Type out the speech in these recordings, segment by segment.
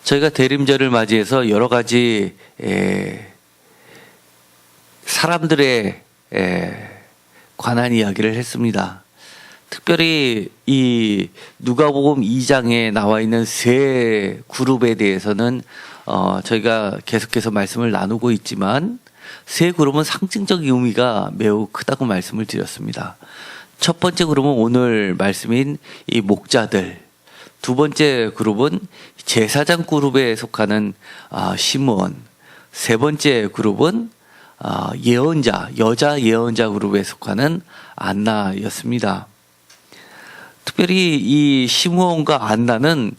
저희가 대림절을 맞이해서 여러 가지 사람들의 관한 이야기를 했습니다. 특별히 이 누가복음 2장에 나와 있는 세 그룹에 대해서는 저희가 계속해서 말씀을 나누고 있지만 세 그룹은 상징적 의미가 매우 크다고 말씀을 드렸습니다. 첫 번째 그룹은 오늘 말씀인 이 목자들, 두 번째 그룹은 제사장 그룹에 속하는 시므온, 세 번째 그룹은 예언자, 여자 예언자 그룹에 속하는 안나였습니다. 특별히 이 시므온과 안나는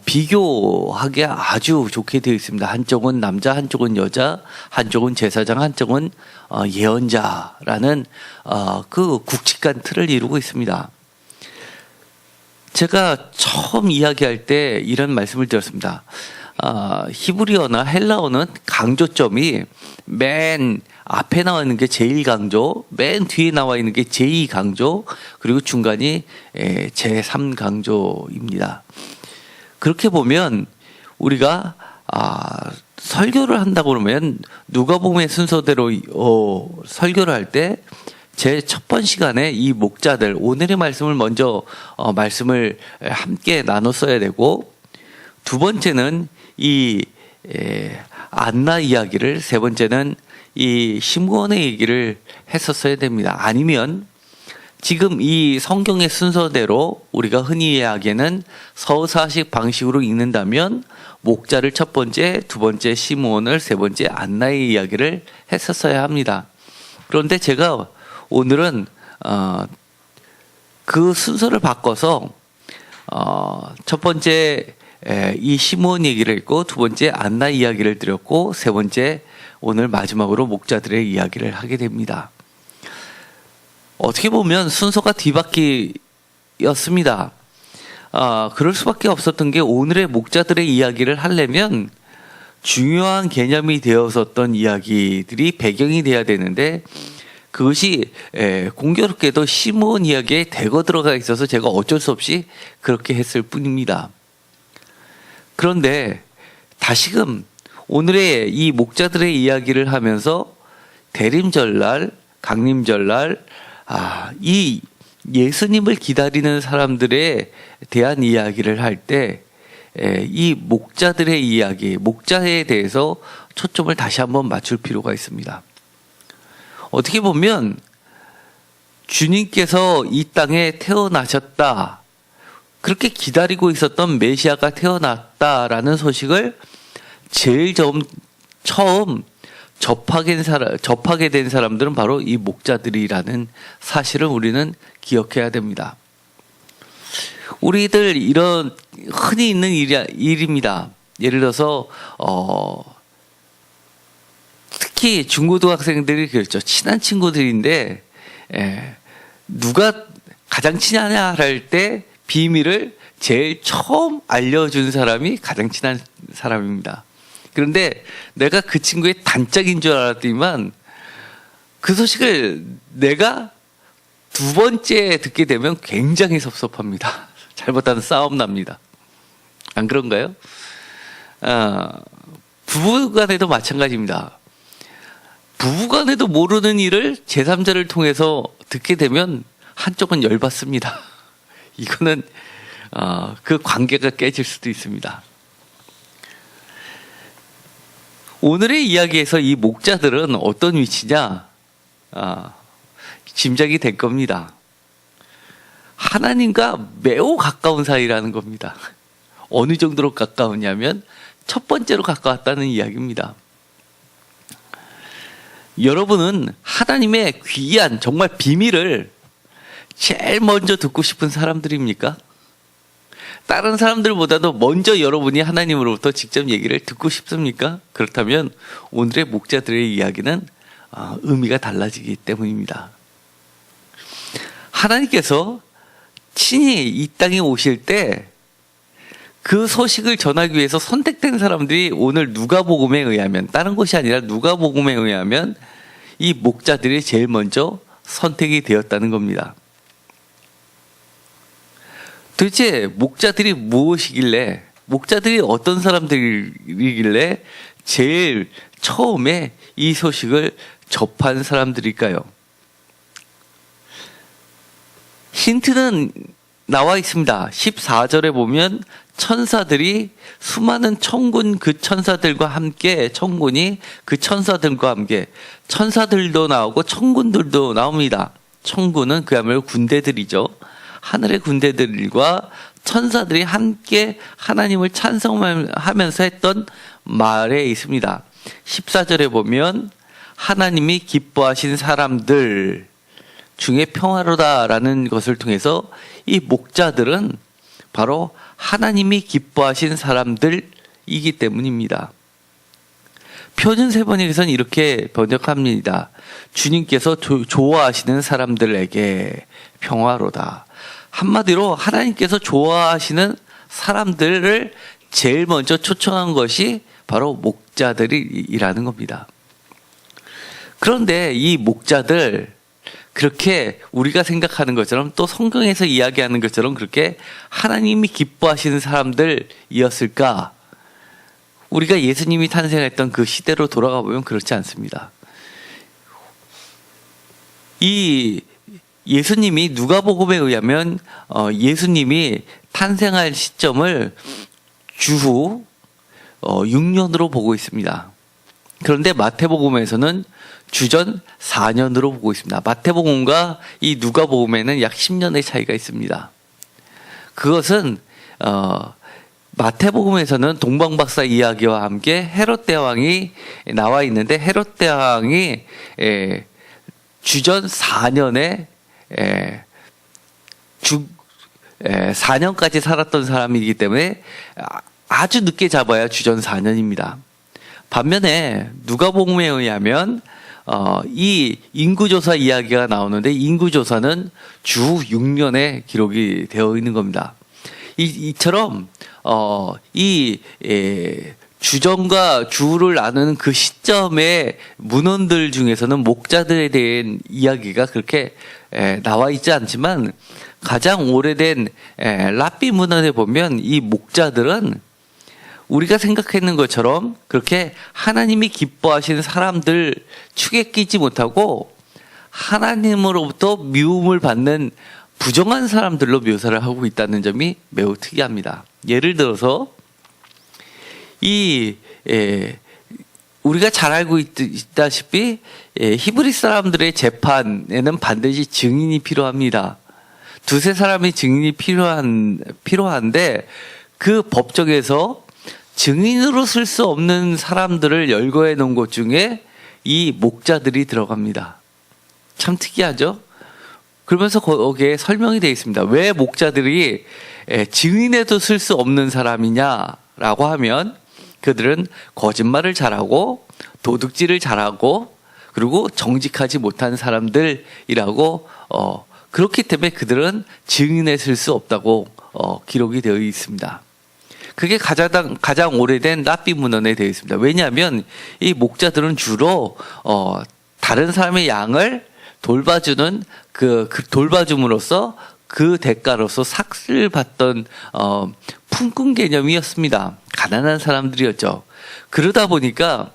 비교하기 아주 좋게 되어 있습니다. 한쪽은 남자, 한쪽은 여자, 한쪽은 제사장, 한쪽은 예언자라는 그 굵직한 틀을 이루고 있습니다. 제가 처음 이야기할 때 이런 말씀을 드렸습니다. 히브리어나 헬라어는 강조점이 맨 앞에 나와 있는 게 제1강조, 맨 뒤에 나와 있는 게 제2강조, 그리고 중간이 제3강조입니다. 그렇게 보면 우리가 설교를 한다고 그러면 누가복음의 순서대로 설교를 할 때 제 첫 번 시간에 이 목자들, 오늘의 말씀을 먼저 말씀을 함께 나눴어야 되고, 두 번째는 이 안나 이야기를, 세 번째는 이 시므온의 얘기를 했었어야 됩니다. 아니면 지금 이 성경의 순서대로 우리가 흔히 이야기하는 서사식 방식으로 읽는다면 목자를 첫 번째, 두 번째 시므온을, 세 번째 안나의 이야기를 했었어야 합니다. 그런데 제가 오늘은 그 순서를 바꿔서 첫 번째 이 시므온 얘기를 했고, 두 번째 안나 이야기를 드렸고, 세 번째 오늘 마지막으로 목자들의 이야기를 하게 됩니다. 어떻게 보면 순서가 뒤바뀌었습니다. 그럴 수밖에 없었던 게, 오늘의 목자들의 이야기를 하려면 중요한 개념이 되었었던 이야기들이 배경이 돼야 되는데, 그것이 공교롭게도 시므온 이야기에 대거 들어가 있어서 제가 어쩔 수 없이 그렇게 했을 뿐입니다. 그런데 다시금 오늘의 이 목자들의 이야기를 하면서 대림절날, 강림절날, 이 예수님을 기다리는 사람들에 대한 이야기를 할 때 이 목자들의 이야기, 목자에 대해서 초점을 다시 한번 맞출 필요가 있습니다. 어떻게 보면 주님께서 이 땅에 태어나셨다, 그렇게 기다리고 있었던 메시아가 태어났다라는 소식을 제일 처음 접하게 된 사람들은 바로 이 목자들이라는 사실을 우리는 기억해야 됩니다. 우리들 이런 흔히 있는 일입니다. 예를 들어서 특히 중고등학생들이 그렇죠. 친한 친구들인데 누가 가장 친하냐 할 때 비밀을 제일 처음 알려준 사람이 가장 친한 사람입니다. 그런데 내가 그 친구의 단짝인 줄 알았더니만 그 소식을 내가 두 번째 듣게 되면 굉장히 섭섭합니다. 잘못하면 싸움 납니다. 안 그런가요? 부부간에도 마찬가지입니다. 부부간에도 모르는 일을 제3자를 통해서 듣게 되면 한쪽은 열받습니다. 이거는 그 관계가 깨질 수도 있습니다. 오늘의 이야기에서 이 목자들은 어떤 위치냐? 짐작이 될 겁니다. 하나님과 매우 가까운 사이라는 겁니다. 어느 정도로 가까우냐면 첫 번째로 가까웠다는 이야기입니다. 여러분은 하나님의 귀한 정말 비밀을 제일 먼저 듣고 싶은 사람들입니까? 다른 사람들보다도 먼저 여러분이 하나님으로부터 직접 얘기를 듣고 싶습니까? 그렇다면 오늘의 목자들의 이야기는 의미가 달라지기 때문입니다. 하나님께서 친히 이 땅에 오실 때 그 소식을 전하기 위해서 선택된 사람들이 오늘 누가복음에 의하면, 다른 것이 아니라 누가복음에 의하면 이 목자들이 제일 먼저 선택이 되었다는 겁니다. 도대체 목자들이 무엇이길래 목자들이 어떤 사람들이길래 제일 처음에 이 소식을 접한 사람들일까요? 힌트는 나와 있습니다. 14절에 보면 천사들이 수많은 천군 그 천사들과 함께 천군이 그 천사들과 함께 천사들도 나오고 천군들도 나옵니다. 천군은 그야말로 군대들이죠. 하늘의 군대들과 천사들이 함께 하나님을 찬송하면서 했던 말에 있습니다. 14절에 보면 하나님이 기뻐하신 사람들 중에 평화로다라는 것을 통해서 이 목자들은 바로 하나님이 기뻐하신 사람들이기 때문입니다. 표준 세번역에서는 이렇게 번역합니다. 주님께서 좋아하시는 사람들에게 평화로다. 한마디로 하나님께서 좋아하시는 사람들을 제일 먼저 초청한 것이 바로 목자들이라는 겁니다. 그런데 이 목자들 그렇게 우리가 생각하는 것처럼 또 성경에서 이야기하는 것처럼 그렇게 하나님이 기뻐하시는 사람들이었을까? 우리가 예수님이 탄생했던 그 시대로 돌아가 보면 그렇지 않습니다. 이 예수님이 누가복음에 의하면 예수님이 탄생할 시점을 주후 6년으로 보고 있습니다. 그런데 마태복음에서는 주전 4년으로 보고 있습니다. 마태복음과 이 누가복음에는 약 10년의 차이가 있습니다. 그것은 마태복음에서는 동방박사 이야기와 함께 헤롯 대왕이 나와 있는데 헤롯 대왕이 주전 4년에 4년까지 살았던 사람이기 때문에 아주 늦게 잡아야 주전 4년입니다. 반면에 누가복음에 의하면 이 인구조사 이야기가 나오는데 인구조사는 주 6년에 기록이 되어 있는 겁니다. 이처럼 주전과 주를 나누는 그 시점의 문헌들 중에서는 목자들에 대한 이야기가 그렇게 나와 있지 않지만 가장 오래된 랍비 문헌에 보면 이 목자들은 우리가 생각하는 것처럼 그렇게 하나님이 기뻐하시는 사람들 축에 끼지 못하고 하나님으로부터 미움을 받는 부정한 사람들로 묘사를 하고 있다는 점이 매우 특이합니다. 예를 들어서 우리가 잘 알고 있다시피 히브리 사람들의 재판에는 반드시 증인이 필요합니다. 두세 사람의 증인이 필요한데 그 법정에서 증인으로 쓸 수 없는 사람들을 열거해 놓은 곳 중에 이 목자들이 들어갑니다. 참 특이하죠? 그러면서 거기에 설명이 되어 있습니다. 왜 목자들이 증인에도 쓸 수 없는 사람이냐라고 하면 그들은 거짓말을 잘하고 도둑질을 잘하고 그리고 정직하지 못한 사람들이라고 그렇기 때문에 그들은 증인에 쓸 수 없다고 기록이 되어 있습니다. 그게 가장 오래된 랍비 문헌에 되어 있습니다. 왜냐하면 이 목자들은 주로 다른 사람의 양을 돌봐주는 돌봐줌으로써 그 대가로서 삭슬 받던 품꾼 개념이었습니다. 가난한 사람들이었죠. 그러다 보니까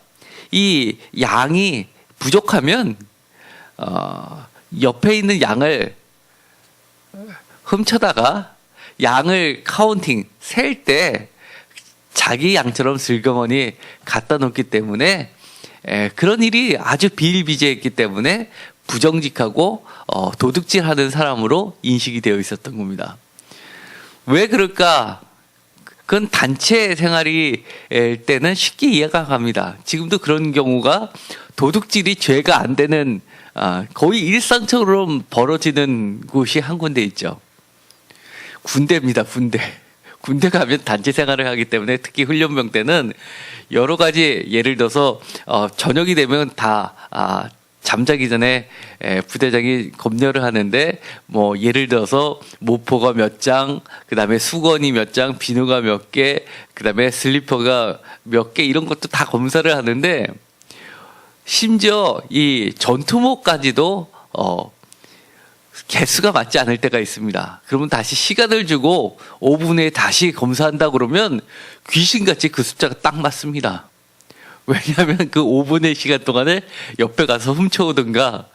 이 양이 부족하면 옆에 있는 양을 훔쳐다가 양을 셀 때 자기 양처럼 슬그머니 갖다 놓기 때문에 그런 일이 아주 비일비재했기 때문에 부정직하고 도둑질하는 사람으로 인식이 되어 있었던 겁니다. 왜 그럴까? 그건 단체 생활이 때는 쉽게 이해가 갑니다. 지금도 그런 경우가 도둑질이 죄가 안 되는 거의 일상처럼 벌어지는 곳이 한 군데 있죠. 군대입니다. 군대 가면 단체 생활을 하기 때문에 특히 훈련병 때는 여러 가지 예를 들어서 저녁이 되면 다 잠자기 전에 부대장이 검열을 하는데 뭐 예를 들어서 모포가 몇 장, 그다음에 수건이 몇 장, 비누가 몇 개, 그다음에 슬리퍼가 몇 개 이런 것도 다 검사를 하는데 심지어 이 전투복까지도 개수가 맞지 않을 때가 있습니다. 그러면 다시 시간을 주고 5분 후에 다시 검사한다 그러면 귀신같이 그 숫자가 딱 맞습니다. 왜냐하면 그 5분의 시간 동안에 옆에 가서 훔쳐오든가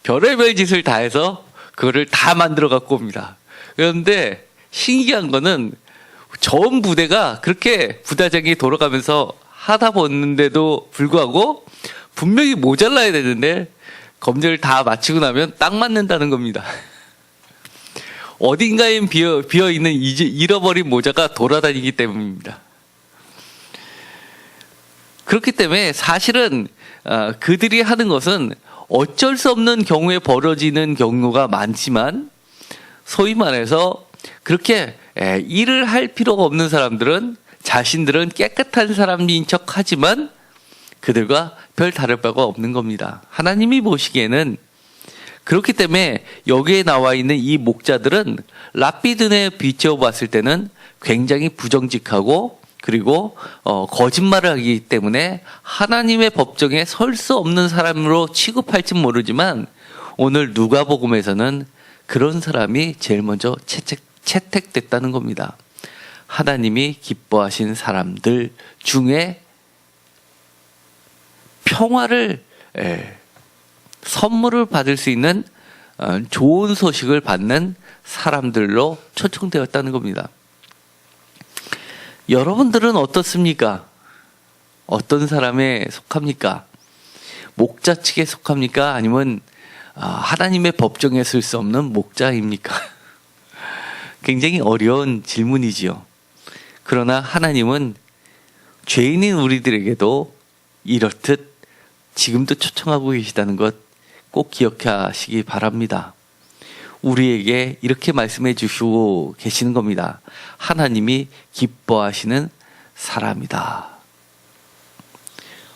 별의별 짓을 다 해서 그거를 다 만들어 갖고 옵니다. 그런데 신기한 거는 전 부대가 그렇게 부대장이 돌아가면서 하다 보는데도 불구하고 분명히 모자라야 되는데 검열을 다 마치고 나면 딱 맞는다는 겁니다. 어딘가에 비어있는 잃어버린 모자가 돌아다니기 때문입니다. 그렇기 때문에 사실은 그들이 하는 것은 어쩔 수 없는 경우에 벌어지는 경우가 많지만 소위 말해서 그렇게 일을 할 필요가 없는 사람들은 자신들은 깨끗한 사람인 척 하지만 그들과 별 다를 바가 없는 겁니다. 하나님이 보시기에는 그렇기 때문에 여기에 나와 있는 이 목자들은 랍비든에 비추어 봤을 때는 굉장히 부정직하고 그리고 거짓말을 하기 때문에 하나님의 법정에 설 수 없는 사람으로 취급할진 모르지만 오늘 누가복음에서는 그런 사람이 제일 먼저 채택됐다는 겁니다. 하나님이 기뻐하신 사람들 중에 평화를 선물을 받을 수 있는 좋은 소식을 받는 사람들로 초청되었다는 겁니다. 여러분들은 어떻습니까? 어떤 사람에 속합니까? 목자 측에 속합니까? 아니면 하나님의 법정에 설 수 없는 목자입니까? 굉장히 어려운 질문이지요. 그러나 하나님은 죄인인 우리들에게도 이렇듯 지금도 초청하고 계시다는 것 꼭 기억하시기 바랍니다. 우리에게 이렇게 말씀해 주시고 계시는 겁니다. 하나님이 기뻐하시는 사람이다.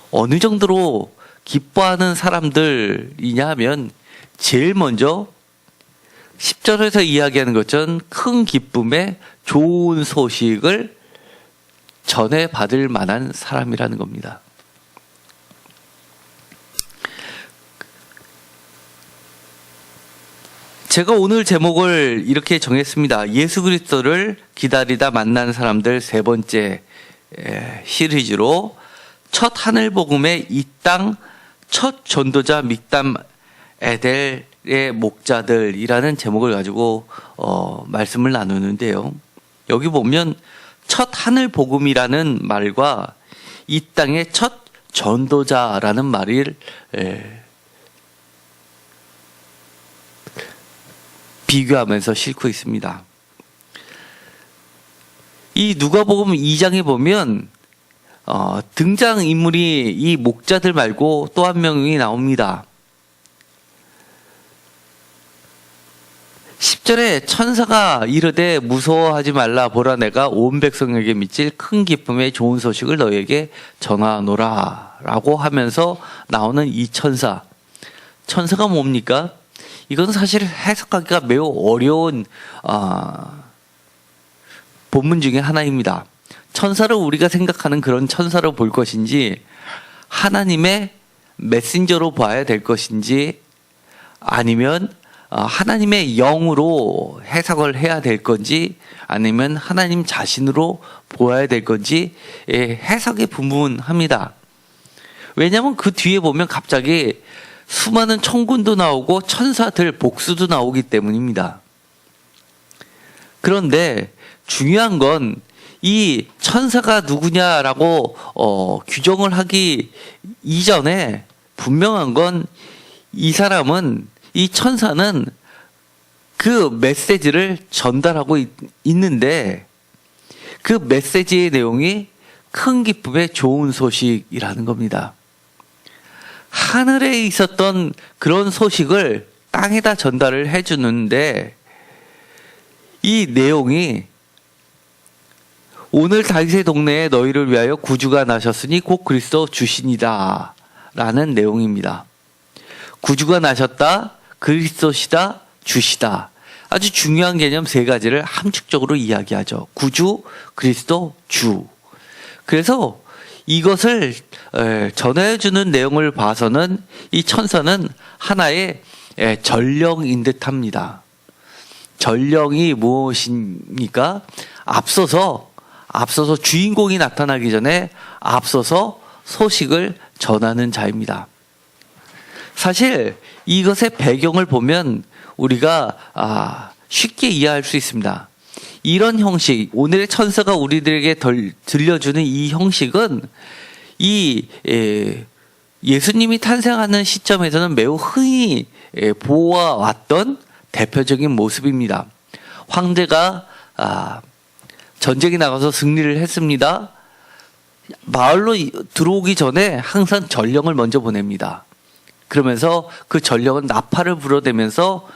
어느 정도로 기뻐하는 사람들이냐 하면 제일 먼저 10절에서 이야기하는 것처럼 큰 기쁨의 좋은 소식을 전해받을 만한 사람이라는 겁니다. 제가 오늘 제목을 이렇게 정했습니다. 예수 그리스도를 기다리다 만난 사람들 세 번째 시리즈로 첫 하늘 복음의 이 땅 첫 전도자 믹담 에델의 목자들이라는 제목을 가지고 말씀을 나누는데요. 여기 보면 첫 하늘 복음이라는 말과 이 땅의 첫 전도자라는 말을 비교하면서 싣고 있습니다. 이 누가복음 2장에 보면 등장인물이 이 목자들 말고 또 한 명이 나옵니다. 10절에 천사가 이르되 무서워하지 말라 보라 내가 온 백성에게 미칠 큰 기쁨의 좋은 소식을 너에게 전하노라 라고 하면서 나오는 이 천사가 뭡니까? 이건 사실 해석하기가 매우 어려운 본문 중에 하나입니다. 천사를 우리가 생각하는 그런 천사로 볼 것인지 하나님의 메신저로 봐야 될 것인지 아니면 하나님의 영으로 해석을 해야 될 건지 아니면 하나님 자신으로 보아야 될 건지 해석이 분분합니다. 왜냐하면 그 뒤에 보면 갑자기 수많은 천군도 나오고 천사들 복수도 나오기 때문입니다. 그런데 중요한 건 이 천사가 누구냐라고 규정을 하기 이전에 분명한 건 이 사람은 이 천사는 그 메시지를 전달하고 있는데 그 메시지의 내용이 큰 기쁨의 좋은 소식이라는 겁니다. 하늘에 있었던 그런 소식을 땅에다 전달을 해주는데 이 내용이 오늘 다윗의 동네에 너희를 위하여 구주가 나셨으니 곧 그리스도 주시니라 라는 내용입니다. 구주가 나셨다, 그리스도시다, 주시다. 아주 중요한 개념 세 가지를 함축적으로 이야기하죠. 구주, 그리스도, 주. 그래서 이것을 전해주는 내용을 봐서는 이 천사는 하나의 전령인 듯합니다. 전령이 무엇입니까? 앞서서 주인공이 나타나기 전에 앞서서 소식을 전하는 자입니다. 사실 이것의 배경을 보면 우리가 쉽게 이해할 수 있습니다. 이런 형식, 오늘의 천사가 우리들에게 들려주는 이 형식은 예수님이 탄생하는 시점에서는 매우 흔히 보아왔던 대표적인 모습입니다. 황제가 전쟁에 나가서 승리를 했습니다. 마을로 들어오기 전에 항상 전령을 먼저 보냅니다. 그러면서 그 전령은 나팔을 불어대면서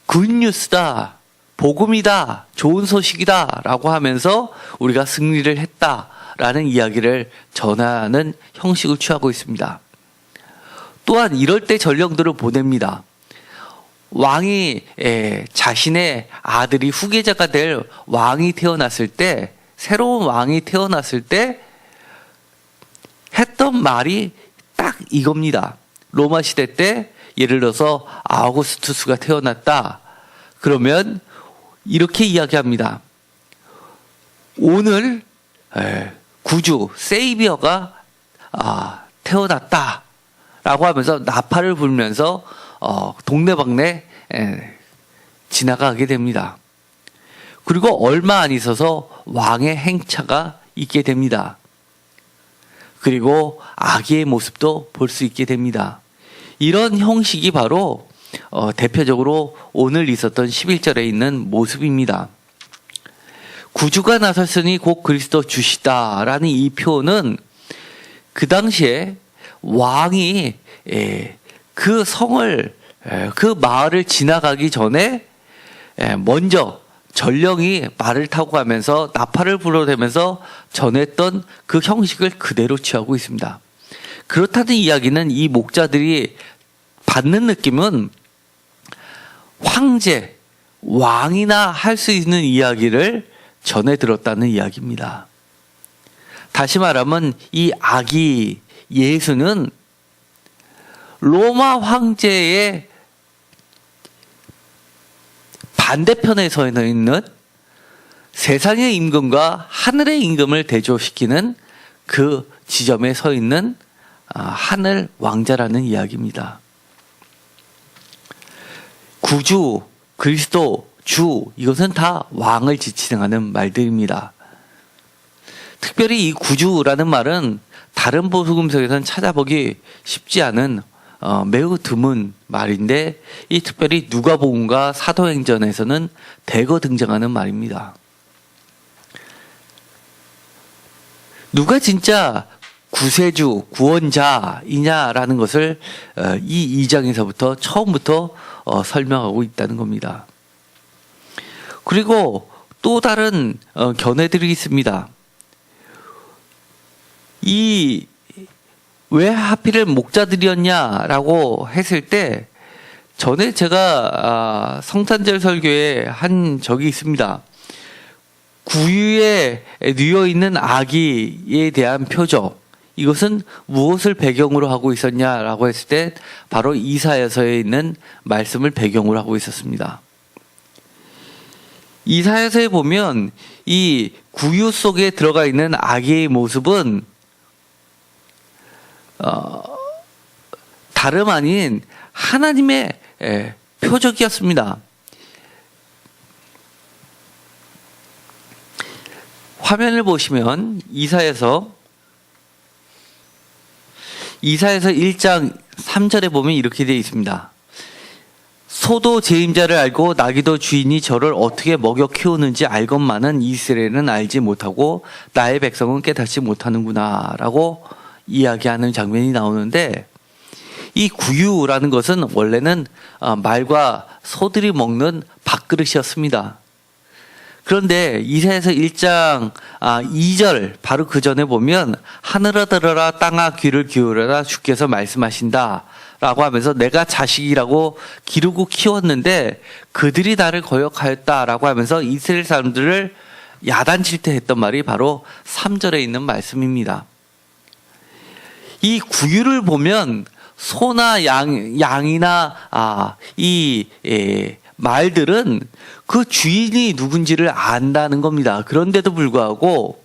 굿뉴스다, 복음이다, 좋은 소식이다 라고 하면서 우리가 승리를 했다라는 이야기를 전하는 형식을 취하고 있습니다. 또한 이럴 때 전령들을 보냅니다. 왕이 자신의 아들이 후계자가 될 왕이 태어났을 때, 새로운 왕이 태어났을 때 했던 말이 딱 이겁니다. 로마 시대 때 예를 들어서 아우구스투스가 태어났다. 그러면 이렇게 이야기합니다. 오늘 구주 세이비어가 태어났다 라고 하면서 나팔을 불면서 동네방네 지나가게 됩니다. 그리고 얼마 안 있어서 왕의 행차가 있게 됩니다. 그리고 아기의 모습도 볼 수 있게 됩니다. 이런 형식이 바로 대표적으로 오늘 있었던 11절에 있는 모습입니다. 구주가 나섰으니 곧 그리스도 주시다라는 이 표현은 그 당시에 왕이 그 성을, 그 마을을 지나가기 전에 먼저 전령이 말을 타고 가면서 나팔을 불어대면서 전했던 그 형식을 그대로 취하고 있습니다. 그렇다는 이야기는 이 목자들이 받는 느낌은 황제, 왕이나 할 수 있는 이야기를 전해 들었다는 이야기입니다. 다시 말하면 이 아기 예수는 로마 황제의 반대편에 서 있는 세상의 임금과 하늘의 임금을 대조시키는 그 지점에 서 있는 하늘 왕자라는 이야기입니다. 구주, 그리스도, 주, 이것은 다 왕을 지칭하는 말들입니다. 특별히 이 구주라는 말은 다른 복음서에서는 찾아보기 쉽지 않은 매우 드문 말인데, 이 특별히 누가복음과 사도행전에서는 대거 등장하는 말입니다. 누가 진짜 구세주, 구원자이냐라는 것을 이 2장에서부터 처음부터 설명하고 있다는 겁니다. 그리고 또 다른 견해들이 있습니다. 왜 하필 목자들이었냐라고 했을 때, 전에 제가 성탄절 설교에 한 적이 있습니다. 구유에 누워 있는 아기에 대한 표적, 이것은 무엇을 배경으로 하고 있었냐라고 했을 때 바로 이사야서에 있는 말씀을 배경으로 하고 있었습니다. 이사야서에 보면 이 구유 속에 들어가 있는 아기의 모습은 다름 아닌 하나님의 표적이었습니다. 화면을 보시면 이사야서 1장 3절에 보면 이렇게 되어 있습니다. 소도 제 임자를 알고 나귀도 주인이 저를 어떻게 먹여 키우는지 알건만은 이스라엘은 알지 못하고 나의 백성은 깨닫지 못하는구나 라고 이야기하는 장면이 나오는데, 이 구유라는 것은 원래는 말과 소들이 먹는 밥그릇이었습니다. 그런데 이사야서 1장 2절 바로 그 전에 보면 하늘아 들어라 땅아 귀를 기울여라 주께서 말씀하신다 라고 하면서 내가 자식이라고 기르고 키웠는데 그들이 나를 거역하였다 라고 하면서 이스라엘 사람들을 야단칠 때 했던 말이 바로 3절에 있는 말씀입니다. 이 구유를 보면 소나 양이나 말들은 그 주인이 누군지를 안다는 겁니다. 그런데도 불구하고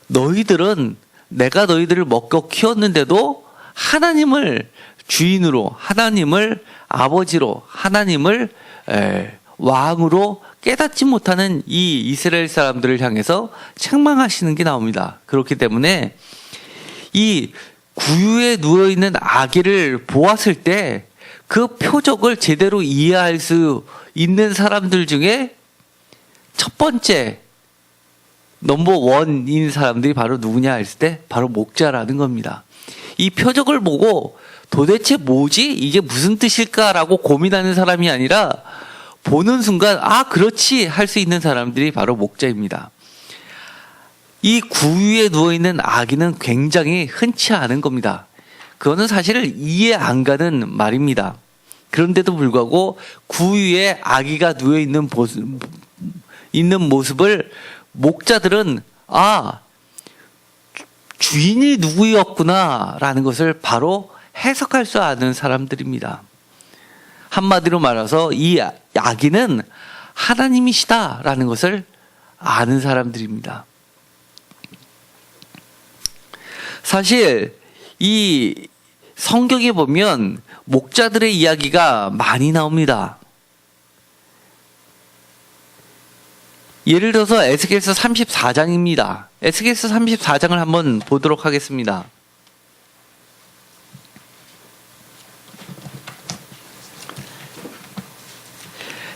너희들은 내가 너희들을 먹고 키웠는데도 하나님을 주인으로, 하나님을 아버지로, 하나님을 왕으로 깨닫지 못하는 이 이스라엘 사람들을 향해서 책망하시는 게 나옵니다. 그렇기 때문에 이 구유에 누워있는 아기를 보았을 때 그 표적을 제대로 이해할 수 있는 사람들 중에 첫 번째 넘버 원인 사람들이 바로 누구냐 했을 때 바로 목자라는 겁니다. 이 표적을 보고 도대체 뭐지? 이게 무슨 뜻일까라고 고민하는 사람이 아니라 보는 순간 그렇지 할 수 있는 사람들이 바로 목자입니다. 이 구유에 누워있는 아기는 굉장히 흔치 않은 겁니다. 그거는 사실 이해 안 가는 말입니다. 그런데도 불구하고 구유에 아기가 누워있는 모습을 목자들은 주인이 누구였구나 라는 것을 바로 해석할 수 아는 사람들입니다. 한마디로 말해서 이 아기는 하나님이시다 라는 것을 아는 사람들입니다. 사실 이 성경에 보면 목자들의 이야기가 많이 나옵니다. 예를 들어서 에스겔서 34장입니다. 에스겔서 34장을 한번 보도록 하겠습니다.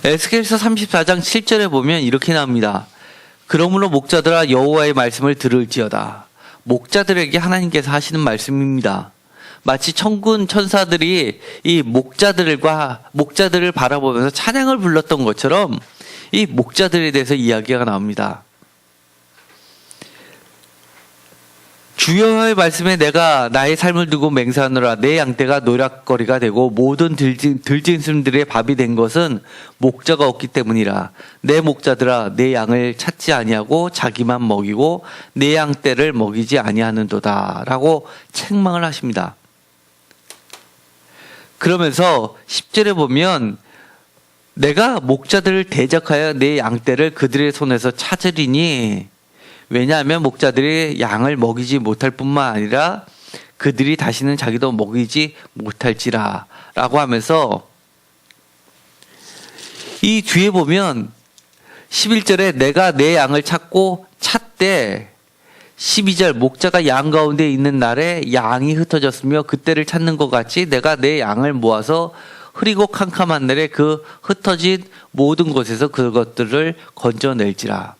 에스겔서 34장 7절에 보면 이렇게 나옵니다. 그러므로 목자들아 여호와의 말씀을 들을지어다. 목자들에게 하나님께서 하시는 말씀입니다. 마치 천군 천사들이 이 목자들을 바라보면서 찬양을 불렀던 것처럼 이 목자들에 대해서 이야기가 나옵니다. 주 여호와의 말씀에 내가 나의 삶을 두고 맹세하노라. 내 양떼가 노략거리가 되고 모든 들짐승들의 밥이 된 것은 목자가 없기 때문이라. 내 목자들아 내 양을 찾지 아니하고 자기만 먹이고 내 양떼를 먹이지 아니하는도다 라고 책망을 하십니다. 그러면서 10절에 보면 내가 목자들을 대적하여 내 양떼를 그들의 손에서 찾으리니 왜냐하면 목자들이 양을 먹이지 못할 뿐만 아니라 그들이 다시는 자기도 먹이지 못할지라 라고 하면서 이 뒤에 보면 11절에 내가 내 양을 찾되 12절 목자가 양 가운데 있는 날에 양이 흩어졌으며 그때를 찾는 것 같이 내가 내 양을 모아서 흐리고 캄캄한 날에 그 흩어진 모든 곳에서 그것들을 건져낼지라.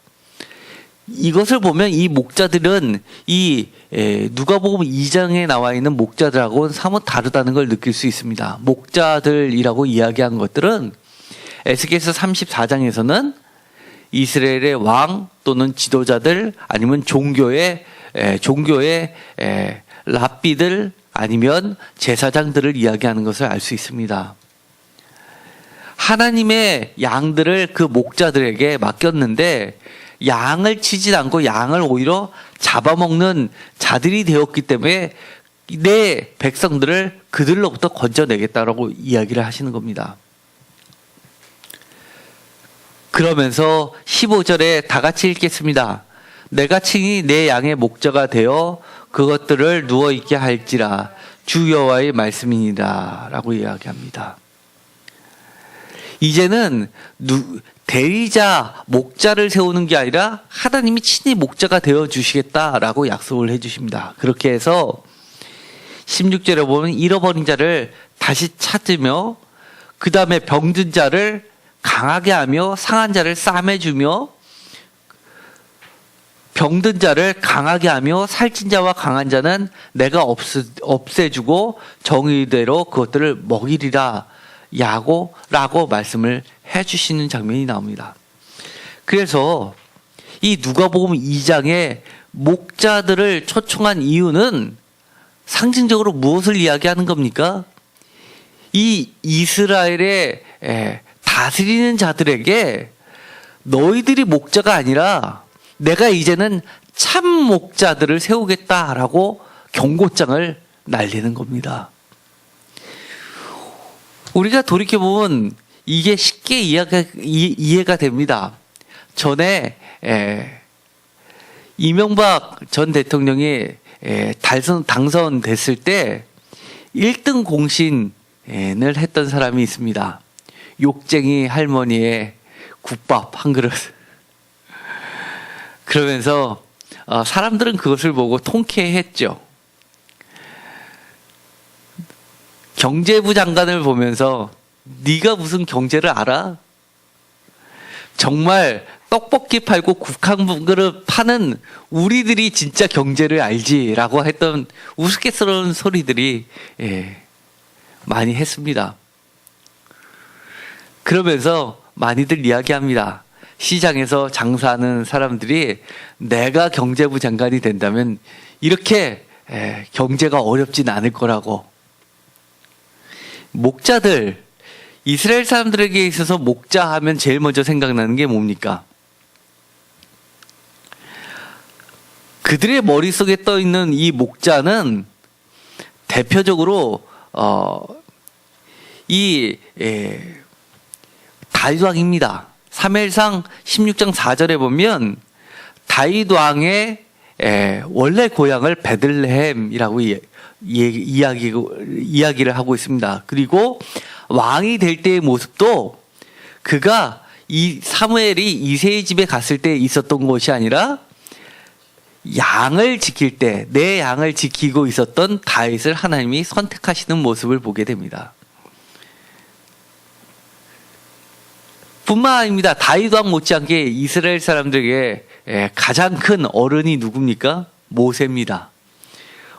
이것을 보면 이 목자들은 이 누가복음 2장에 나와 있는 목자들하고는 사뭇 다르다는 걸 느낄 수 있습니다. 목자들이라고 이야기한 것들은 에스겔서 34장에서는 이스라엘의 왕 또는 지도자들 아니면 종교의 랍비들 아니면 제사장들을 이야기하는 것을 알 수 있습니다. 하나님의 양들을 그 목자들에게 맡겼는데 양을 치지 않고 양을 오히려 잡아먹는 자들이 되었기 때문에 내 백성들을 그들로부터 건져내겠다라고 이야기를 하시는 겁니다. 그러면서 15절에 다 같이 읽겠습니다. 내가 친히 내 양의 목자가 되어 그것들을 누워있게 할지라 주 여호와의 말씀이니라 라고 이야기합니다. 이제는 대리자 목자를 세우는 게 아니라 하나님이 친히 목자가 되어 주시겠다라고 약속을 해 주십니다. 그렇게 해서 16절에 보면 잃어버린 자를 다시 찾으며 그 다음에 병든 자를 강하게 하며 상한 자를 싸매주며 병든 자를 강하게 하며 살찐 자와 강한 자는 내가 없애주고 정의대로 그것들을 먹이리라 라고 말씀을 해주시는 장면이 나옵니다. 그래서 이 누가복음 2장에 목자들을 초청한 이유는 상징적으로 무엇을 이야기하는 겁니까? 이 이스라엘의 다스리는 자들에게 너희들이 목자가 아니라 내가 이제는 참 목자들을 세우겠다라고 경고장을 날리는 겁니다. 우리가 돌이켜보면 이게 쉽게 이해가 됩니다. 전에 이명박 전 대통령이 당선됐을 때 1등 공신을 했던 사람이 있습니다. 욕쟁이 할머니의 국밥 한 그릇. 그러면서 사람들은 그것을 보고 통쾌했죠. 경제부 장관을 보면서 네가 무슨 경제를 알아? 정말 떡볶이 팔고 국한 그릇 파는 우리들이 진짜 경제를 알지라고 했던 우스갯스러운 소리들이 많이 했습니다. 그러면서 많이들 이야기합니다. 시장에서 장사하는 사람들이 내가 경제부 장관이 된다면 이렇게 경제가 어렵진 않을 거라고. 목자들, 이스라엘 사람들에게 있어서 목자 하면 제일 먼저 생각나는 게 뭡니까? 그들의 머릿속에 떠있는 이 목자는 대표적으로 다윗 왕입니다. 사무엘상 16장 4절에 보면 다윗 왕의 원래 고향을 베들레헴이라고 이야기를 하고 있습니다. 그리고 왕이 될 때의 모습도 그가 이 사무엘이 이새의 집에 갔을 때 있었던 것이 아니라 양을 지킬 때 내 양을 지키고 있었던 다윗을 하나님이 선택하시는 모습을 보게 됩니다. 뿐만 아닙니다. 다윗 왕 못지않게 이스라엘 사람들에게 가장 큰 어른이 누굽니까? 모세입니다.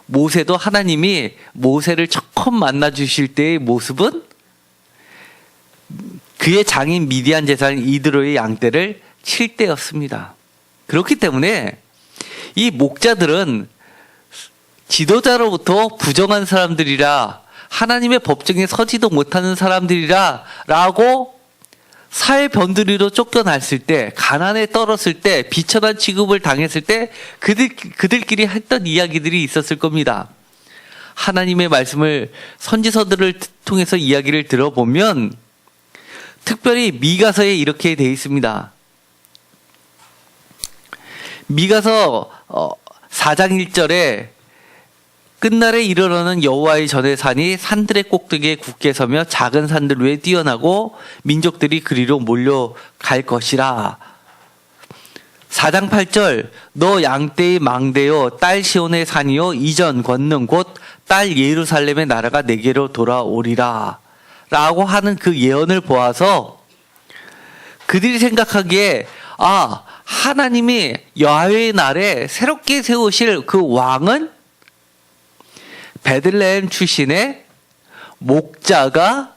모세도 하나님이 모세를 처음 만나 주실 때의 모습은 그의 장인 미디안 제사장 이드로의 양떼를 칠 때였습니다. 그렇기 때문에 이 목자들은 지도자로부터 부정한 사람들이라, 하나님의 법정에 서지도 못하는 사람들이라 라고 사회 변두리로 쫓겨났을 때, 가난에 떨었을 때, 비천한 취급을 당했을 때 그들끼리 했던 이야기들이 있었을 겁니다. 하나님의 말씀을 선지서들을 통해서 이야기를 들어보면 특별히 미가서에 이렇게 되어 있습니다. 미가서 4장 1절에 끝날에 이르러는 여호와의 전의 산이 산들의 꼭대기에 굳게 서며 작은 산들 위에 뛰어나고 민족들이 그리로 몰려갈 것이라. 4장 8절 너 양떼의 망대요 딸 시온의 산이요 이전 권능 곧 딸 예루살렘의 나라가 내게로 돌아오리라 라고 하는 그 예언을 보아서 그들이 생각하기에 하나님이 야훼의 날에 새롭게 세우실 그 왕은 베들레헴 출신의 목자가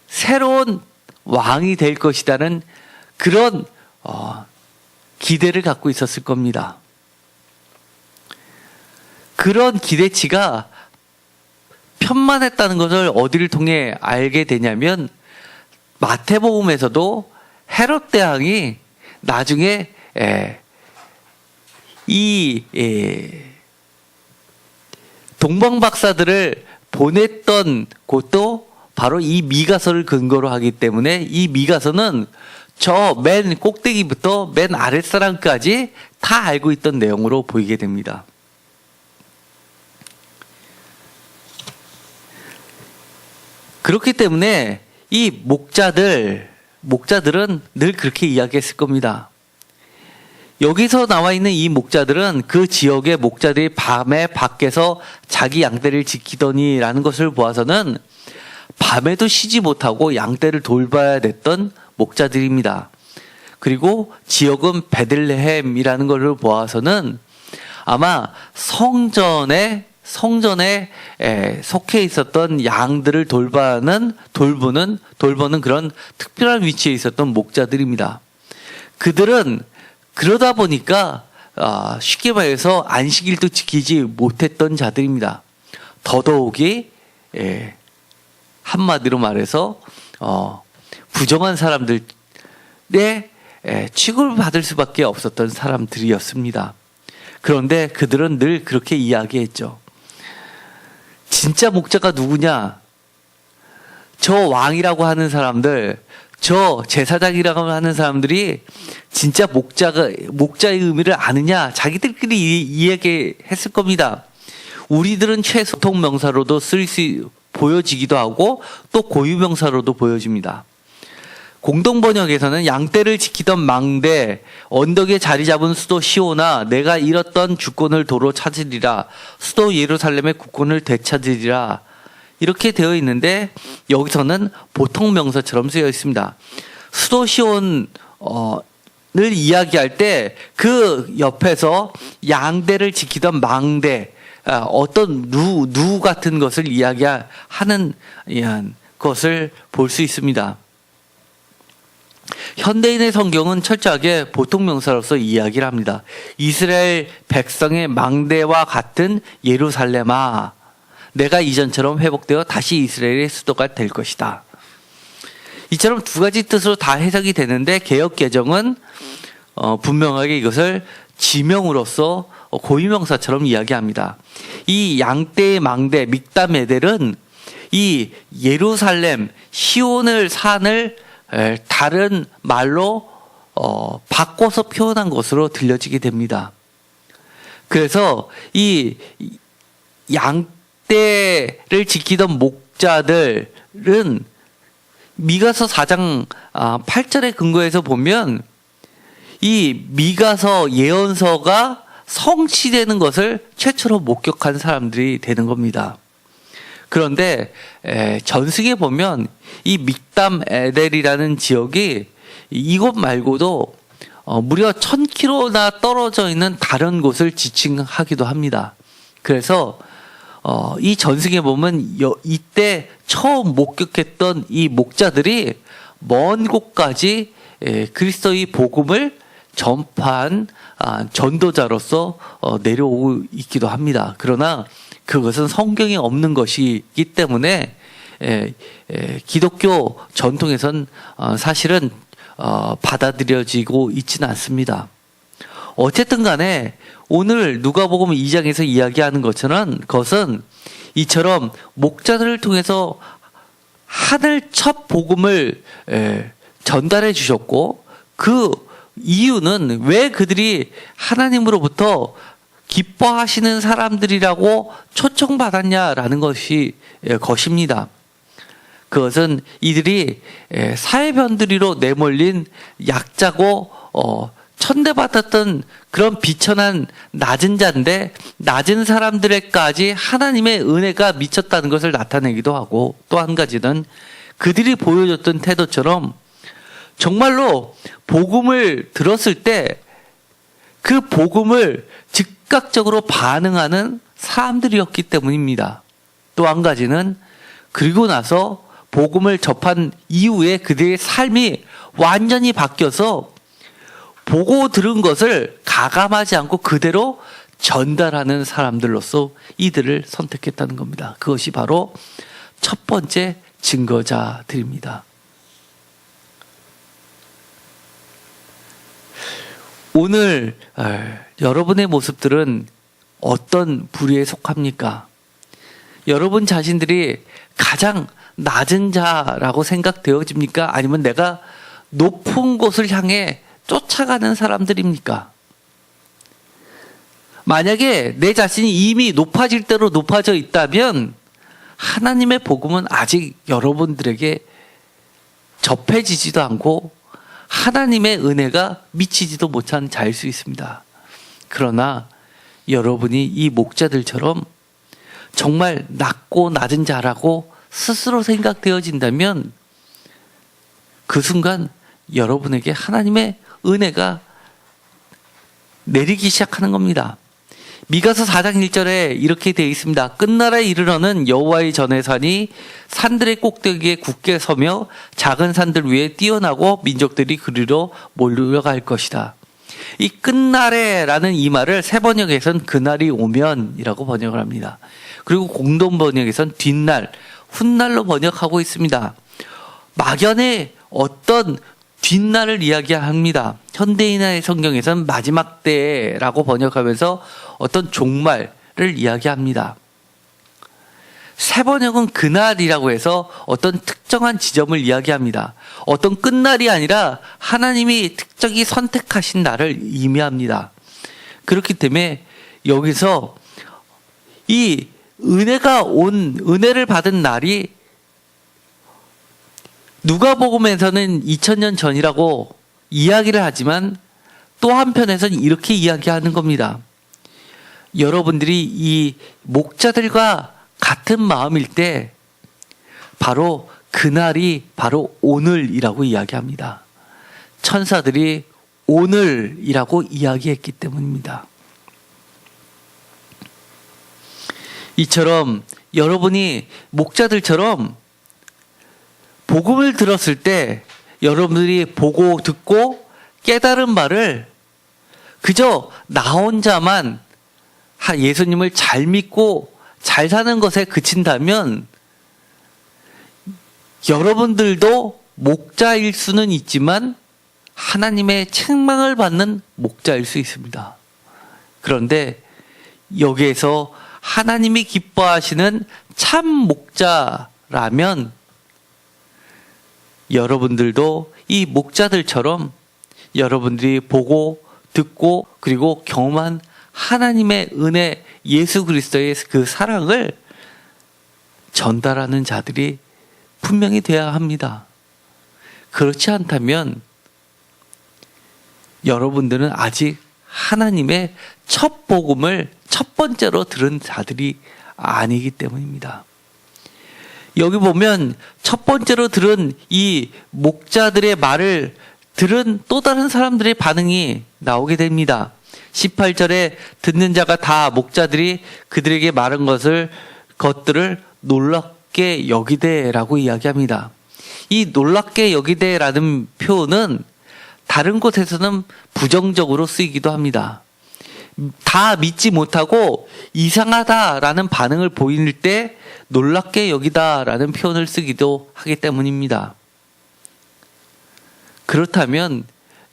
새로운 왕이 될 것이라는 그런 기대를 갖고 있었을 겁니다. 그런 기대치가 편만했다는 것을 어디를 통해 알게 되냐면 마태복음에서도 헤롯 대왕이 나중에 동방박사들을 보냈던 곳도 바로 이 미가서를 근거로 하기 때문에 이 미가서는 저 맨 꼭대기부터 맨 아랫사람까지 다 알고 있던 내용으로 보이게 됩니다. 그렇기 때문에 이 목자들은 늘 그렇게 이야기했을 겁니다. 여기서 나와 있는 이 목자들은 그 지역의 목자들이 밤에 밖에서 자기 양떼를 지키더니라는 것을 보아서는 밤에도 쉬지 못하고 양떼를 돌봐야 됐던 목자들입니다. 그리고 지역은 베들레헴이라는 것을 보아서는 아마 성전에 속해 있었던 양들을 돌보는 그런 특별한 위치에 있었던 목자들입니다. 그들은 그러다 보니까 쉽게 말해서 안식일도 지키지 못했던 자들입니다. 더더욱이 한마디로 말해서 부정한 사람들의 취급을 받을 수밖에 없었던 사람들이었습니다. 그런데 그들은 늘 그렇게 이야기했죠. 진짜 목자가 누구냐? 저 왕이라고 하는 사람들, 저 제사장이라고 하는 사람들이 진짜 목자의 의미를 아느냐? 자기들끼리 이야기했을 겁니다. 우리들은 최소 보통명사로도 보여지기도 하고 또 고유명사로도 보여집니다. 공동번역에서는 양떼를 지키던 망대, 언덕에 자리 잡은 수도 시온아, 내가 잃었던 주권을 도로 찾으리라, 수도 예루살렘의 국권을 되찾으리라, 이렇게 되어 있는데 여기서는 보통 명사처럼 쓰여 있습니다. 수도 시온을 이야기할 때 그 옆에서 양대를 지키던 망대, 어떤 누 같은 것을 이야기하는 것을 볼 수 있습니다. 현대인의 성경은 철저하게 보통 명사로서 이야기를 합니다. 이스라엘 백성의 망대와 같은 예루살렘아, 내가 이전처럼 회복되어 다시 이스라엘의 수도가 될 것이다. 이처럼 두 가지 뜻으로 다 해석이 되는데 개역 개정은 분명하게 이것을 지명으로서 고유명사처럼 이야기합니다. 이 양떼의 망대 믹담 에델은 이 예루살렘 시온을 산을 다른 말로 바꿔서 표현한 것으로 들려지게 됩니다. 그래서 이 양떼를 지키던 목자들은 미가서 4장 8절의 근거에서 보면 이 미가서 예언서가 성취되는 것을 최초로 목격한 사람들이 되는 겁니다. 그런데 전승에 보면 이 믹담 에델이라는 지역이 이곳 말고도 무려 1000km나 떨어져 있는 다른 곳을 지칭하기도 합니다. 그래서 이 전승에 보면 이때 처음 목격했던 이 목자들이 먼 곳까지 그리스도의 복음을 전파한 전도자로서 내려오고 있기도 합니다. 그러나 그것은 성경에 없는 것이기 때문에 기독교 전통에선 사실은 받아들여지고 있지는 않습니다. 어쨌든 간에 오늘 누가복음 2장에서 이야기하는 것은 이처럼 목자들을 통해서 하늘 첫 복음을 전달해 주셨고, 그 이유는 왜 그들이 하나님으로부터 기뻐하시는 사람들이라고 초청받았냐라는 것입니다. 그것은 이들이 사회변두리로 내몰린 약자고 천대받았던 그런 비천한 낮은 자인데 낮은 사람들에까지 하나님의 은혜가 미쳤다는 것을 나타내기도 하고, 또 한 가지는 그들이 보여줬던 태도처럼 정말로 복음을 들었을 때 그 복음을 즉각적으로 반응하는 사람들이었기 때문입니다. 또 한 가지는 그리고 나서 복음을 접한 이후에 그들의 삶이 완전히 바뀌어서 보고 들은 것을 가감하지 않고 그대로 전달하는 사람들로서 이들을 선택했다는 겁니다. 그것이 바로 첫 번째 증거자들입니다. 오늘 여러분의 모습들은 어떤 부류에 속합니까? 여러분 자신들이 가장 낮은 자라고 생각되어집니까? 아니면 내가 높은 곳을 향해 쫓아가는 사람들입니까? 만약에 내 자신이 이미 높아질 대로 높아져 있다면 하나님의 복음은 아직 여러분들에게 접해지지도 않고 하나님의 은혜가 미치지도 못한 자일 수 있습니다. 그러나 여러분이 이 목자들처럼 정말 낮고 낮은 자라고 스스로 생각되어진다면 그 순간 여러분에게 하나님의 은혜가 내리기 시작하는 겁니다. 미가서 4장 1절에 이렇게 되어 있습니다. 끝날에 이르러는 여호와의 전회산이 산들의 꼭대기에 굳게 서며 작은 산들 위에 뛰어나고 민족들이 그리로 몰려갈 것이다. 이 끝날에라는 이 말을 새 번역에선 그날이 오면이라고 번역을 합니다. 그리고 공동 번역에선 뒷날, 훗날로 번역하고 있습니다. 막연히 어떤 뒷날을 이야기합니다. 현대인의 성경에서는 마지막 때라고 번역하면서 어떤 종말을 이야기합니다. 세 번역은 그날이라고 해서 어떤 특정한 지점을 이야기합니다. 어떤 끝날이 아니라 하나님이 특정히 선택하신 날을 의미합니다. 그렇기 때문에 여기서 이 은혜를 받은 날이 누가복음에서는 2000년 전이라고 이야기를 하지만 또 한편에서는 이렇게 이야기하는 겁니다. 여러분들이 이 목자들과 같은 마음일 때 바로 그날이 바로 오늘이라고 이야기합니다. 천사들이 오늘이라고 이야기했기 때문입니다. 이처럼 여러분이 목자들처럼 복음을 들었을 때 여러분들이 보고 듣고 깨달은 말을 그저 나 혼자만 예수님을 잘 믿고 잘 사는 것에 그친다면 여러분들도 목자일 수는 있지만 하나님의 책망을 받는 목자일 수 있습니다. 그런데 여기에서 하나님이 기뻐하시는 참 목자라면 여러분들도 이 목자들처럼 여러분들이 보고 듣고 그리고 경험한 하나님의 은혜, 예수 그리스도의 그 사랑을 전달하는 자들이 분명히 되어야 합니다. 그렇지 않다면 여러분들은 아직 하나님의 첫 복음을 첫 번째로 들은 자들이 아니기 때문입니다. 여기 보면 첫 번째로 들은 이 목자들의 말을 들은 또 다른 사람들의 반응이 나오게 됩니다. 18절에 듣는 자가 다 목자들이 그들에게 말한 것들을 놀랍게 여기되라고 이야기합니다. 이 놀랍게 여기되라는 표현은 다른 곳에서는 부정적으로 쓰이기도 합니다. 다 믿지 못하고 이상하다라는 반응을 보일 때 놀랍게 여기다라는 표현을 쓰기도 하기 때문입니다. 그렇다면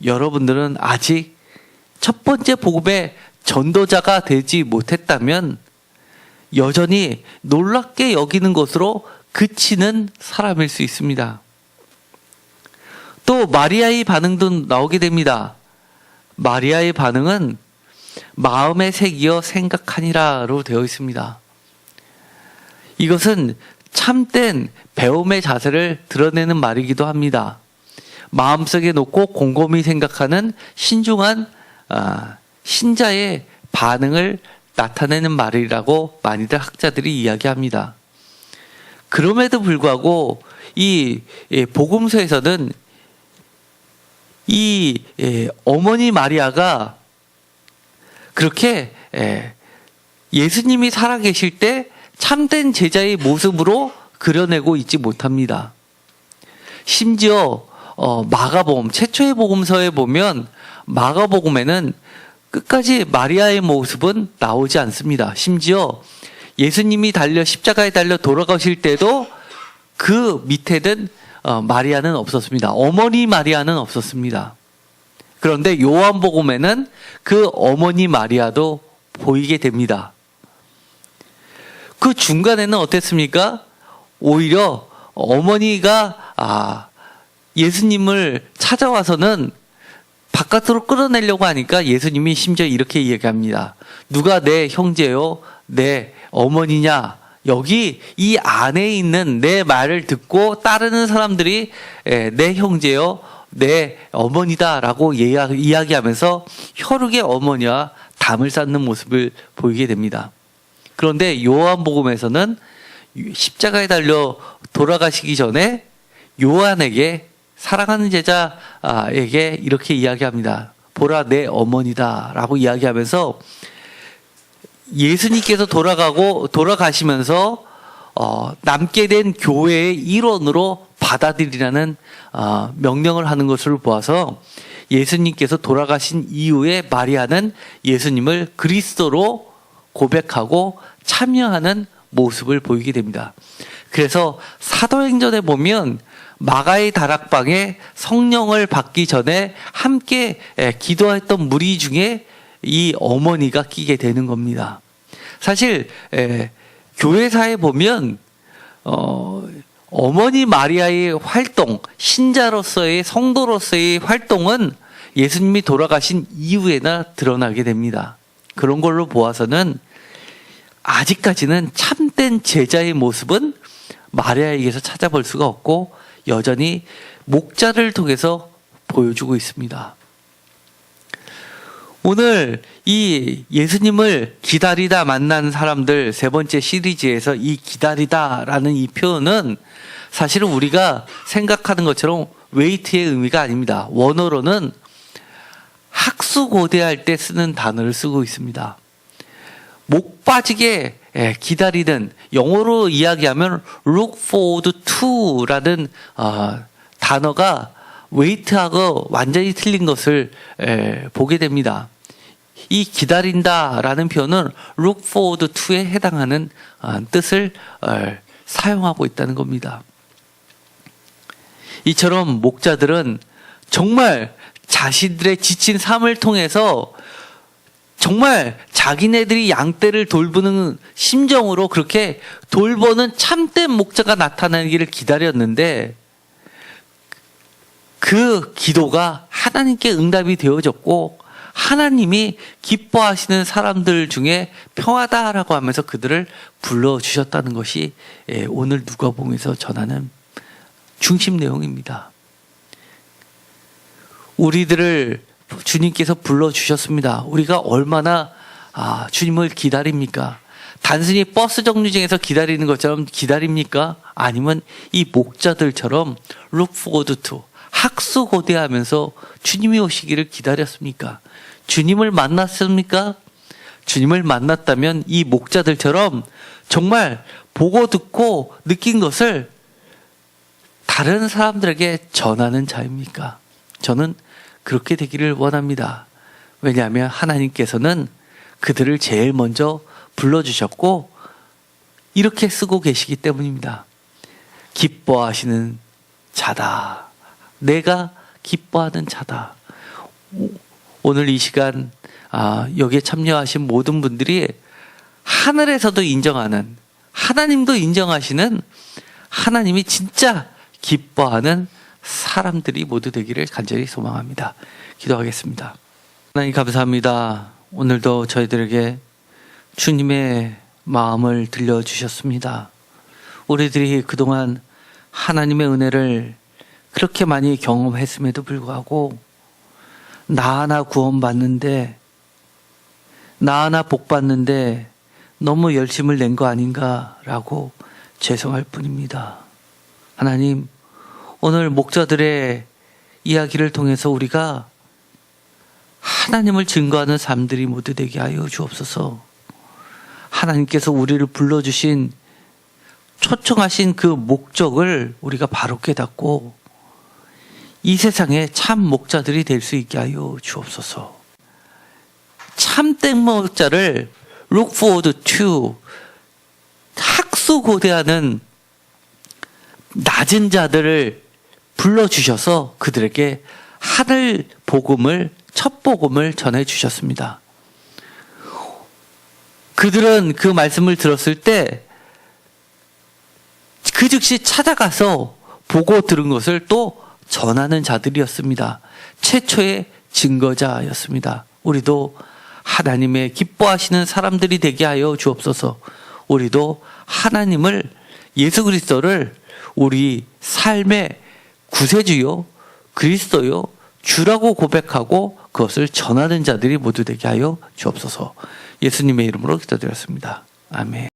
여러분들은 아직 첫 번째 복음의 전도자가 되지 못했다면 여전히 놀랍게 여기는 것으로 그치는 사람일 수 있습니다. 또 마리아의 반응도 나오게 됩니다. 마리아의 반응은 마음에 새기어 생각하니라로 되어 있습니다. 이것은 참된 배움의 자세를 드러내는 말이기도 합니다. 마음속에 놓고 곰곰이 생각하는 신중한 신자의 반응을 나타내는 말이라고 많이들 학자들이 이야기합니다. 그럼에도 불구하고 이 복음서에서는 이 어머니 마리아가 그렇게 예수님이 살아계실 때 참된 제자의 모습으로 그려내고 있지 못합니다. 심지어 마가복음 최초의 복음서에 보면 마가복음에는 끝까지 마리아의 모습은 나오지 않습니다. 심지어 예수님이 십자가에 달려 돌아가실 때도 그 밑에는 마리아는 없었습니다. 어머니 마리아는 없었습니다. 그런데 요한복음에는 그 어머니 마리아도 보이게 됩니다. 그 중간에는 어땠습니까? 오히려 어머니가 예수님을 찾아와서는 바깥으로 끌어내려고 하니까 예수님이 심지어 이렇게 얘기합니다. 누가 내 형제요, 내 어머니냐? 여기 이 안에 있는 내 말을 듣고 따르는 사람들이 내 형제요, 내 어머니다라고 이야기하면서 혈육의 어머니와 담을 쌓는 모습을 보이게 됩니다. 그런데 요한복음에서는 십자가에 달려 돌아가시기 전에 요한에게 사랑하는 제자에게 이렇게 이야기합니다. 보라 내 어머니다라고 이야기하면서 예수님께서 돌아가시면서 남게 된 교회의 일원으로 받아들이라는 명령을 하는 것을 보아서 예수님께서 돌아가신 이후에 마리아는 예수님을 그리스도로 고백하고 참여하는 모습을 보이게 됩니다. 그래서 사도행전에 보면 마가의 다락방에 성령을 받기 전에 함께 기도했던 무리 중에 이 어머니가 끼게 되는 겁니다. 사실 교회사에 보면 어머니 마리아의 활동, 신자로서의 성도로서의 활동은 예수님이 돌아가신 이후에나 드러나게 됩니다. 그런 걸로 보아서는 아직까지는 참된 제자의 모습은 마리아에게서 찾아볼 수가 없고 여전히 목자를 통해서 보여주고 있습니다. 오늘 이 예수님을 기다리다 만난 사람들 세 번째 시리즈에서 이 기다리다라는 이 표현은 사실은 우리가 생각하는 것처럼 웨이트의 의미가 아닙니다. 원어로는 학수고대할 때 쓰는 단어를 쓰고 있습니다. 목 빠지게 기다리는, 영어로 이야기하면 look forward to라는 단어가 웨이트하고 완전히 틀린 것을 보게 됩니다. 이 기다린다라는 표현은 look forward to에 해당하는 뜻을 사용하고 있다는 겁니다. 이처럼 목자들은 정말 자신들의 지친 삶을 통해서 정말 자기네들이 양떼를 돌보는 심정으로 그렇게 돌보는 참된 목자가 나타나기를 기다렸는데 그 기도가 하나님께 응답이 되어졌고 하나님이 기뻐하시는 사람들 중에 평하다라고 하면서 그들을 불러주셨다는 것이 오늘 누가복음에서 전하는 중심 내용입니다. 우리들을 주님께서 불러주셨습니다. 우리가 얼마나 주님을 기다립니까? 단순히 버스 정류장에서 기다리는 것처럼 기다립니까? 아니면 이 목자들처럼 look forward to, 학수고대하면서 주님이 오시기를 기다렸습니까? 주님을 만났습니까? 주님을 만났다면 이 목자들처럼 정말 보고 듣고 느낀 것을 다른 사람들에게 전하는 자입니까? 저는 그렇게 되기를 원합니다. 왜냐하면 하나님께서는 그들을 제일 먼저 불러주셨고 이렇게 쓰고 계시기 때문입니다. 기뻐하시는 자다. 내가 기뻐하는 자다. 오늘 이 시간 여기에 참여하신 모든 분들이 하늘에서도 인정하는, 하나님도 인정하시는, 하나님이 진짜 기뻐하는 사람들이 모두 되기를 간절히 소망합니다. 기도하겠습니다. 하나님 감사합니다. 오늘도 저희들에게 주님의 마음을 들려주셨습니다. 우리들이 그동안 하나님의 은혜를 그렇게 많이 경험했음에도 불구하고 나 하나 구원받는데, 나 하나 복받는데 너무 열심을 낸 거 아닌가라고 죄송할 뿐입니다. 하나님, 오늘 목자들의 이야기를 통해서 우리가 하나님을 증거하는 삶들이 모두 되게 하여 주옵소서. 하나님께서 우리를 불러주신, 초청하신 그 목적을 우리가 바로 깨닫고 이 세상에 참 목자들이 될 수 있게 하여 주옵소서. 참된 목자를 look forward to, 학수고대하는 낮은 자들을 불러주셔서 그들에게 하늘 복음을, 첫 복음을 전해주셨습니다. 그들은 그 말씀을 들었을 때 그 즉시 찾아가서 보고 들은 것을 또 전하는 자들이었습니다. 최초의 증거자였습니다. 우리도 하나님의 기뻐하시는 사람들이 되게 하여 주옵소서. 우리도 하나님을, 예수 그리스도를 우리 삶의 구세주요, 그리스도요, 주라고 고백하고 그것을 전하는 자들이 모두 되게 하여 주옵소서. 예수님의 이름으로 기도드렸습니다. 아멘.